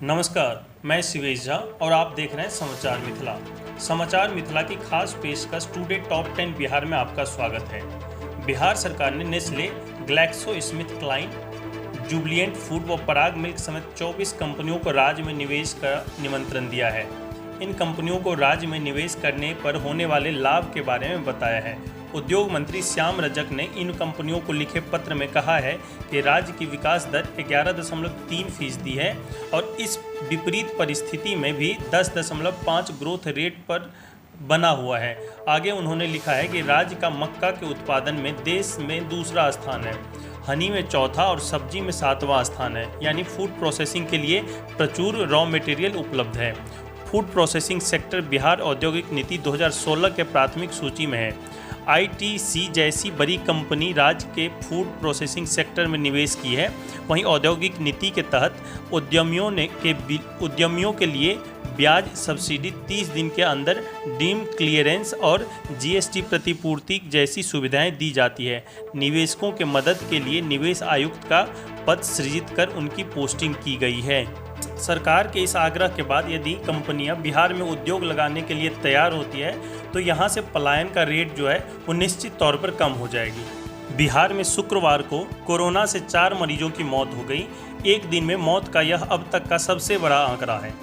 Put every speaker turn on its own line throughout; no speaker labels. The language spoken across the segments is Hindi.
नमस्कार, मैं शिवेश झा और आप देख रहे हैं समाचार मिथिला। समाचार मिथिला की खास पेशकश टुडे टॉप 10 बिहार में आपका स्वागत है। बिहार सरकार ने नेस्ले, ग्लैक्सोस्मिथक्लाइन, जुबिलेंट फूड व पराग मिल्क समेत 24 कंपनियों को राज्य में निवेश का निमंत्रण दिया है। इन कंपनियों को राज्य में निवेश करने पर होने वाले लाभ के बारे में बताया है। उद्योग मंत्री श्याम रजक ने इन कंपनियों को लिखे पत्र में कहा है कि राज्य की विकास दर 11.3% है और इस विपरीत परिस्थिति में भी 10.5 ग्रोथ रेट पर बना हुआ है। आगे उन्होंने लिखा है कि राज्य का मक्का के उत्पादन में देश में दूसरा स्थान है, हनी में चौथा और सब्जी में 7वां स्थान है। यानी फूड प्रोसेसिंग के लिए प्रचुर रॉ मटेरियल उपलब्ध है। फूड प्रोसेसिंग सेक्टर बिहार औद्योगिक नीति 2016 के प्राथमिक सूची में है। आईटीसी जैसी बड़ी कंपनी राज्य के फूड प्रोसेसिंग सेक्टर में निवेश की है। वहीं औद्योगिक नीति के तहत उद्यमियों के लिए ब्याज सब्सिडी 30 दिन के अंदर डीम क्लियरेंस और जीएसटी प्रतिपूर्ति जैसी सुविधाएं दी जाती है। निवेशकों के मदद के लिए निवेश आयुक्त का पद सृजित कर उनकी पोस्टिंग की गई है। सरकार के इस आग्रह के बाद यदि कंपनियां बिहार में उद्योग लगाने के लिए तैयार होती है तो यहां से पलायन का रेट जो है वो निश्चित तौर पर कम हो जाएगी। बिहार में शुक्रवार को कोरोना से 4 मरीजों की मौत हो गई। एक दिन में मौत का यह अब तक का सबसे बड़ा आंकड़ा है।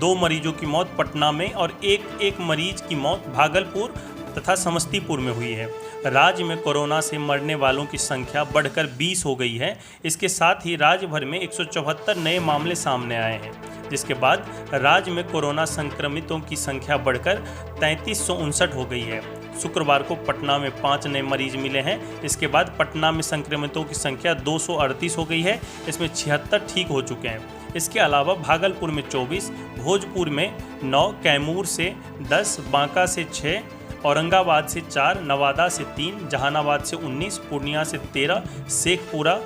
2 मरीजों की मौत पटना में और एक मरीज की मौत भागलपुर तथा समस्तीपुर में हुई है। राज्य में कोरोना से मरने वालों की संख्या बढ़कर 20 हो गई है। इसके साथ ही राज्य भर में 174 नए मामले सामने आए हैं, जिसके बाद राज्य में कोरोना संक्रमितों की संख्या बढ़कर 3359 हो गई है। शुक्रवार को पटना में 5 नए मरीज मिले हैं। इसके बाद पटना में संक्रमितों की संख्या 238 हो गई है। इसमें 76 ठीक हो चुके हैं। इसके अलावा भागलपुर में 24, भोजपुर में 9, कैमूर से 10, बांका से 6, औरंगाबाद से 4, नवादा से 3, जहानाबाद से 19, पूर्णिया से 13, शेखपुरा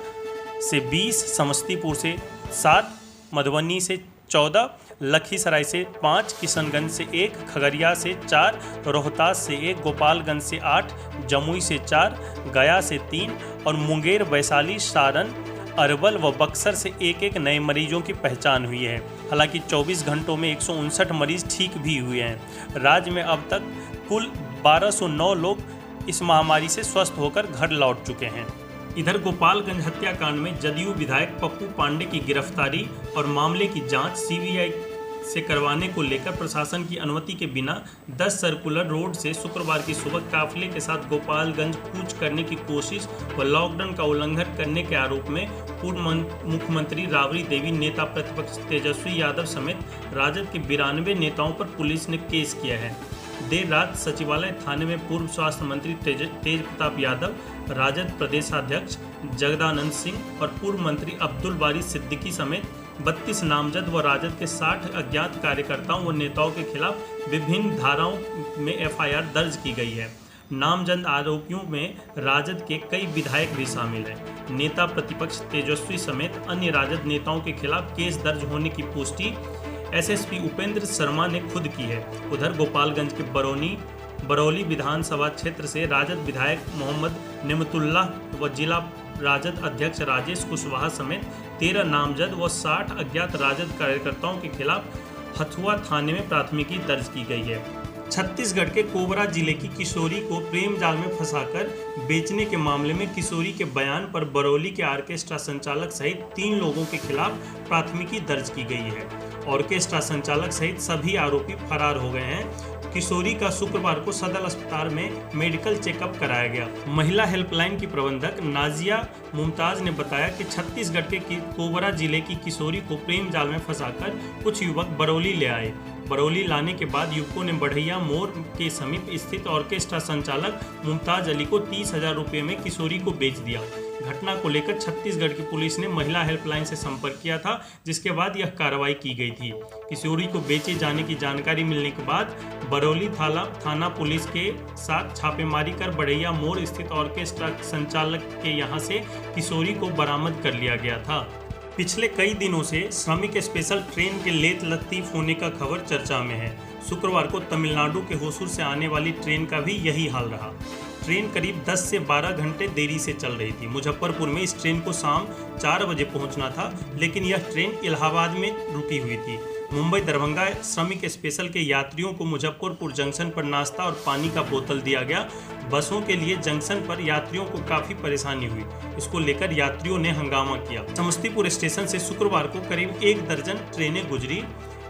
से 20, समस्तीपुर से 7, मधुबनी से 14, लखीसराय से 5, किशनगंज से 1, खगड़िया से 4, रोहतास से 1, गोपालगंज से 8, जमुई से 4, गया से 3 और मुंगेर, वैशाली, सारण, अरवल व बक्सर से एक नए मरीजों की पहचान हुई है। हालांकि 24 घंटों में 159 मरीज ठीक भी हुए हैं। राज्य में अब तक कुल 1209 लोग इस महामारी से स्वस्थ होकर घर लौट चुके हैं। इधर गोपालगंज हत्याकांड में जदयू विधायक पप्पू पांडे की गिरफ्तारी और मामले की जांच सीबीआई से करवाने को लेकर प्रशासन की अनुमति के बिना 10 सर्कुलर रोड से शुक्रवार की सुबह काफिले के साथ गोपालगंज कूच करने की कोशिश व लॉकडाउन का उल्लंघन करने के आरोप में पूर्व मुख्यमंत्री राबड़ी देवी, नेता प्रतिपक्ष तेजस्वी यादव समेत राजद के 92 नेताओं पर पुलिस ने केस किया है। देर रात सचिवालय थाने में पूर्व स्वास्थ्य मंत्री तेज प्रताप यादव, राजद प्रदेशाध्यक्ष जगदानंद सिंह और पूर्व मंत्री अब्दुल बारी सिद्दीकी समेत 32 नामजद व राजद के 60 अज्ञात कार्यकर्ताओं व नेताओं के खिलाफ विभिन्न धाराओं में एफआईआर दर्ज की गई है। नामजद आरोपियों में राजद के कई विधायक भी शामिल हैं। नेता प्रतिपक्ष तेजस्वी समेत अन्य राजद नेताओं के खिलाफ केस दर्ज होने की पुष्टि एसएसपी उपेंद्र शर्मा ने खुद की है। उधर गोपालगंज के बरौली विधानसभा क्षेत्र से राजद विधायक मोहम्मद नेमतुल्लाह व जिला राजद अध्यक्ष राजेश कुशवाहा समेत 13 नामजद व 60 अज्ञात राजद कार्यकर्ताओं के खिलाफ हथुआ थाने में प्राथमिकी दर्ज की गई है। छत्तीसगढ़ के कोबरा जिले की किशोरी को प्रेम जाल में फंसाकर बेचने के मामले में किशोरी के बयान पर बरौली के ऑर्केस्ट्रा संचालक सहित 3 लोगों के खिलाफ प्राथमिकी दर्ज की गई है। ऑर्केस्ट्रा संचालक सहित सभी आरोपी फरार हो गए हैं। किशोरी का शुक्रवार को सदर अस्पताल में मेडिकल चेकअप कराया गया। महिला हेल्पलाइन की प्रबंधक नाजिया मुमताज ने बताया कि छत्तीसगढ़ के कोबरा जिले की किशोरी को प्रेम जाल में फंसाकर कुछ युवक बरौली ले आए। बरौली लाने के बाद युवकों ने बढ़ैया मोड़ के समीप स्थित ऑर्केस्ट्रा संचालक मुमताज अली को 30,000 रुपये में किशोरी को बेच दिया। घटना को लेकर छत्तीसगढ़ की पुलिस ने महिला हेल्पलाइन से संपर्क किया था, जिसके बाद यह कार्रवाई की गई थी। किशोरी को बेचे जाने की जानकारी मिलने के बाद बरौली थाना पुलिस के साथ छापेमारी कर बढ़ैया मोड़ स्थित ऑर्केस्ट्रा संचालक के यहां से किशोरी को बरामद कर लिया गया था। पिछले कई दिनों से श्रमिक स्पेशल ट्रेन के लेट लतीफ होने का खबर चर्चा में है। शुक्रवार को तमिलनाडु के होसूर से आने वाली ट्रेन का भी यही हाल रहा। ट्रेन करीब 10 से 12 घंटे देरी से चल रही थी। मुजफ्फरपुर में इस ट्रेन को शाम 4 बजे पहुंचना था, लेकिन यह ट्रेन इलाहाबाद में रुकी हुई थी। मुंबई दरभंगा श्रमिक स्पेशल के यात्रियों को मुजफ्फरपुर जंक्शन पर नाश्ता और पानी का बोतल दिया गया। बसों के लिए जंक्शन पर यात्रियों को काफ़ी परेशानी हुई। इसको लेकर यात्रियों ने हंगामा किया। समस्तीपुर स्टेशन से शुक्रवार को करीब 1 दर्जन ट्रेनें गुजरी।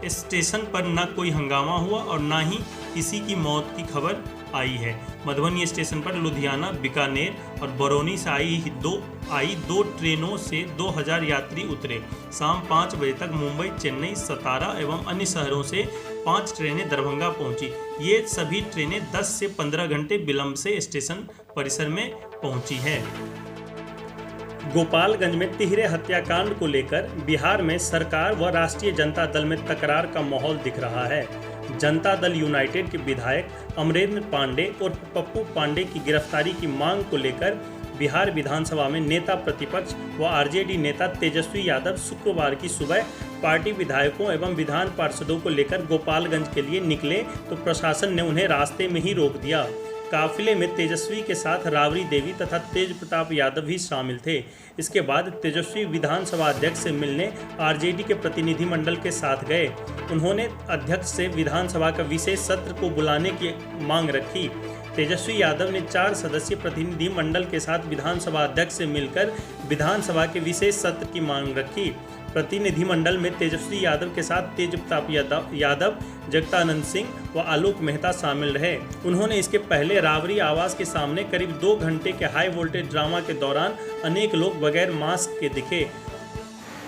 स्टेशन पर न कोई हंगामा हुआ और न ही किसी की मौत की खबर आई है। मधुबनी स्टेशन पर लुधियाना, बीकानेर और बरौनी से आई दो ट्रेनों से 2000 यात्री उतरे। शाम 5 बजे तक मुंबई, चेन्नई, सतारा एवं अन्य शहरों से 5 ट्रेनें दरभंगा पहुंची। ये सभी ट्रेनें 10 से 15 घंटे विलंब से स्टेशन परिसर में पहुंची है। गोपालगंज में तिहरे हत्याकांड को लेकर बिहार में सरकार व राष्ट्रीय जनता दल में तकरार का माहौल दिख रहा है। जनता दल यूनाइटेड के विधायक अमरेंद्र पांडे और पप्पू पांडे की गिरफ्तारी की मांग को लेकर बिहार विधानसभा में नेता प्रतिपक्ष व आरजेडी नेता तेजस्वी यादव शुक्रवार की सुबह पार्टी विधायकों एवं विधान पार्षदों को लेकर गोपालगंज के लिए निकले तो प्रशासन ने उन्हें रास्ते में ही रोक दिया। काफिले में तेजस्वी के साथ राबड़ी देवी तथा तेज प्रताप यादव भी शामिल थे। इसके बाद तेजस्वी विधानसभा अध्यक्ष से मिलने आरजेडी के प्रतिनिधिमंडल के साथ गए। उन्होंने अध्यक्ष से विधानसभा का विशेष सत्र को बुलाने की मांग रखी। तेजस्वी यादव ने 4 सदस्यीय प्रतिनिधिमंडल के साथ विधानसभा अध्यक्ष से मिलकर विधानसभा के विशेष सत्र की मांग रखी। प्रतिनिधिमंडल में तेजस्वी यादव के साथ तेज प्रताप यादव, जगदानंद सिंह व आलोक मेहता शामिल रहे। उन्होंने इसके पहले राबड़ी आवास के सामने करीब 2 घंटे के हाई वोल्टेज ड्रामा के दौरान अनेक लोग बगैर मास्क के दिखे।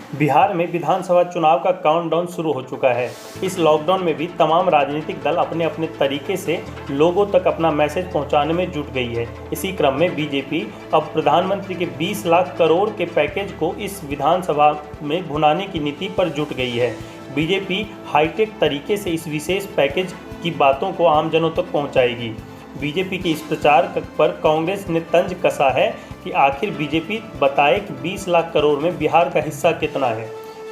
बिहार में विधानसभा चुनाव का काउंटडाउन शुरू हो चुका है। इस लॉकडाउन में भी तमाम राजनीतिक दल अपने अपने तरीके से लोगों तक अपना मैसेज पहुंचाने में जुट गई है। इसी क्रम में बीजेपी अब प्रधानमंत्री के 20 लाख करोड़ के पैकेज को इस विधानसभा में भुनाने की नीति पर जुट गई है। बीजेपी हाईटेक तरीके से इस विशेष पैकेज की बातों को आमजनों तक पहुँचाएगी। बीजेपी के इस प्रचार पर कांग्रेस ने तंज कसा है कि आखिर बीजेपी बताए कि 20 लाख करोड़ में बिहार का हिस्सा कितना है।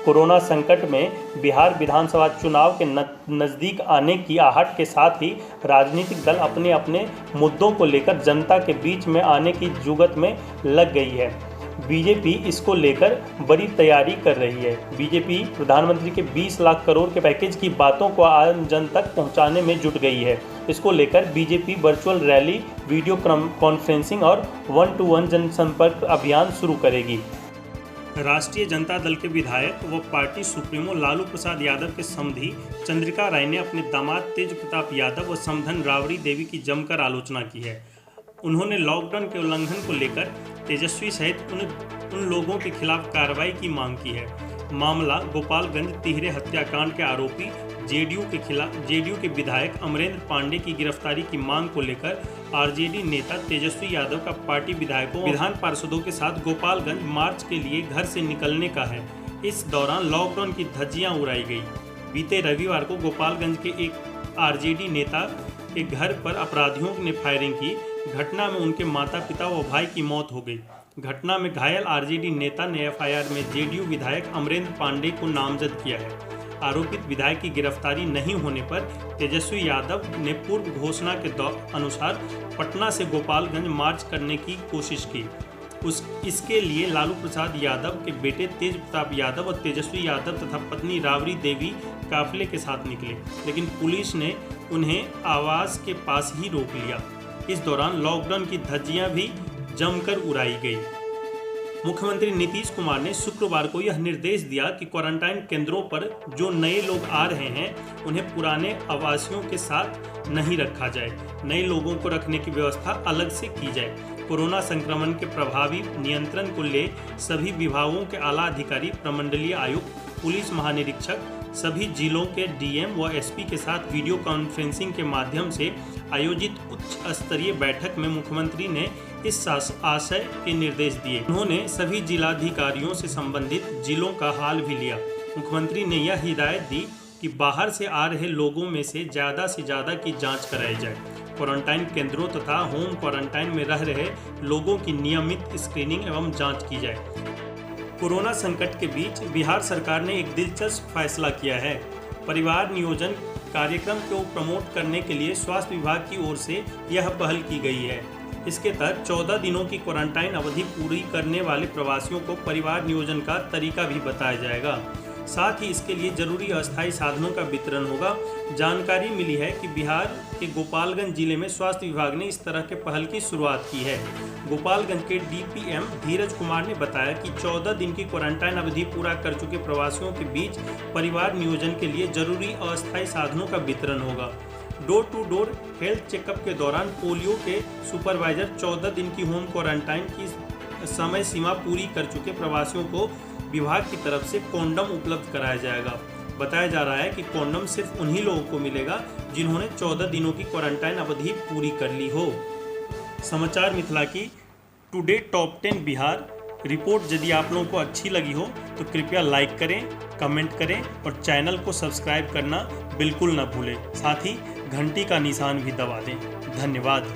कोरोना संकट में बिहार विधानसभा चुनाव के नज़दीक आने की आहट के साथ ही राजनीतिक दल अपने अपने मुद्दों को लेकर जनता के बीच में आने की जुगत में लग गई है। बीजेपी इसको लेकर बड़ी तैयारी कर रही है। बीजेपी प्रधानमंत्री के 20 लाख करोड़ के पैकेज की बातों को आम जन तक पहुंचाने में जुट गई है। इसको लेकर BJP virtual rally, video conferencing और 1-to-1 जनसंपर्क अभियान शुरू करेगी। राष्ट्रीय जनता दल के विधायक व पार्टी सुप्रीमो लालू प्रसाद यादव के समधी चंद्रिका राय ने अपने दामाद तेज प्रताप यादव व समधन राबड़ी देवी की जमकर आलोचना की है। उन्होंने लॉकडाउन के उल्लंघन को लेकर तेजस्वी सहित उन लोगों के खिलाफ कार्रवाई की मांग की है। मामला गोपालगंज तिहरे हत्याकांड के आरोपी जेडीयू के विधायक अमरेंद्र पांडे की गिरफ्तारी की मांग को लेकर आरजेडी नेता तेजस्वी यादव का पार्टी विधायकों विधान पार्षदों के साथ गोपालगंज मार्च के लिए घर से निकलने का है। इस दौरान लॉकडाउन की धज्जियां उड़ाई गई। बीते रविवार को गोपालगंज के एक आरजेडी नेता के घर पर अपराधियों ने फायरिंग की। घटना में उनके माता पिता व भाई की मौत हो गई। घटना में घायल आरजेडी नेता ने एफआईआर में जेडीयू विधायक अमरेंद्र पांडे को नामजद किया है। आरोपित विधायक की गिरफ्तारी नहीं होने पर तेजस्वी यादव ने पूर्व घोषणा के अनुसार पटना से गोपालगंज मार्च करने की कोशिश की। इसके लिए लालू प्रसाद यादव के बेटे तेज प्रताप यादव और तेजस्वी यादव तथा पत्नी राबड़ी देवी काफिले के साथ निकले, लेकिन पुलिस ने उन्हें आवास के पास ही रोक लिया। इस दौरान लॉकडाउन की धज्जियां भी जमकर उड़ाई गई। मुख्यमंत्री नीतीश कुमार ने शुक्रवार को यह निर्देश दिया कि क्वारंटाइन केंद्रों पर जो नए लोग आ रहे हैं उन्हें पुराने आवासियों के साथ नहीं रखा जाए। नए लोगों को रखने की व्यवस्था अलग से की जाए। कोरोना संक्रमण के प्रभावी नियंत्रण को ले सभी विभागों के आला अधिकारी, प्रमंडलीय आयुक्त, पुलिस महानिरीक्षक, सभी जिलों के डीएम व एसपी के साथ वीडियो कॉन्फ्रेंसिंग के माध्यम से आयोजित उच्च स्तरीय बैठक में मुख्यमंत्री ने इस आशय के निर्देश दिए। उन्होंने सभी जिलाधिकारियों से संबंधित जिलों का हाल भी लिया। मुख्यमंत्री ने यह हिदायत दी कि बाहर से आ रहे लोगों में से ज़्यादा की जांच कराई जाए। क्वारंटाइन केंद्रों तथा होम क्वारंटाइन में रह रहे लोगों की नियमित स्क्रीनिंग एवं जांच की जाए। कोरोना संकट के बीच बिहार सरकार ने एक दिलचस्प फैसला किया है। परिवार नियोजन कार्यक्रम को प्रमोट करने के लिए स्वास्थ्य विभाग की ओर से यह पहल की गई है। इसके तहत 14 दिनों की क्वारंटाइन अवधि पूरी करने वाले प्रवासियों को परिवार नियोजन का तरीका भी बताया जाएगा। साथ ही इसके लिए जरूरी अस्थायी साधनों का वितरण होगा। जानकारी मिली है कि बिहार के गोपालगंज जिले में स्वास्थ्य विभाग ने इस तरह के पहल की शुरुआत की है। गोपालगंज के डीपीएम धीरज कुमार ने बताया कि 14 दिन की क्वारंटाइन अवधि पूरा कर चुके प्रवासियों के बीच परिवार नियोजन के लिए जरूरी अस्थायी साधनों का वितरण होगा। Door to door health checkup के दौरान पोलियो के सुपरवाइजर 14 दिन की होम क्वारंटाइन की समय सीमा पूरी कर चुके प्रवासियों को विभाग की तरफ से कॉन्डम उपलब्ध कराया जाएगा। बताया जा रहा है कि कॉन्डम सिर्फ उन्हीं लोगों को मिलेगा जिन्होंने 14 दिनों की क्वारंटाइन अवधि पूरी कर ली हो। समाचार मिथिला की टुडे टॉप 10 बिहार रिपोर्ट यदि आप लोगों को अच्छी लगी हो तो कृपया लाइक करें, कमेंट करें और चैनल को सब्सक्राइब करना बिल्कुल न भूलें। साथ ही घंटी का निशान भी दबा दें। धन्यवाद।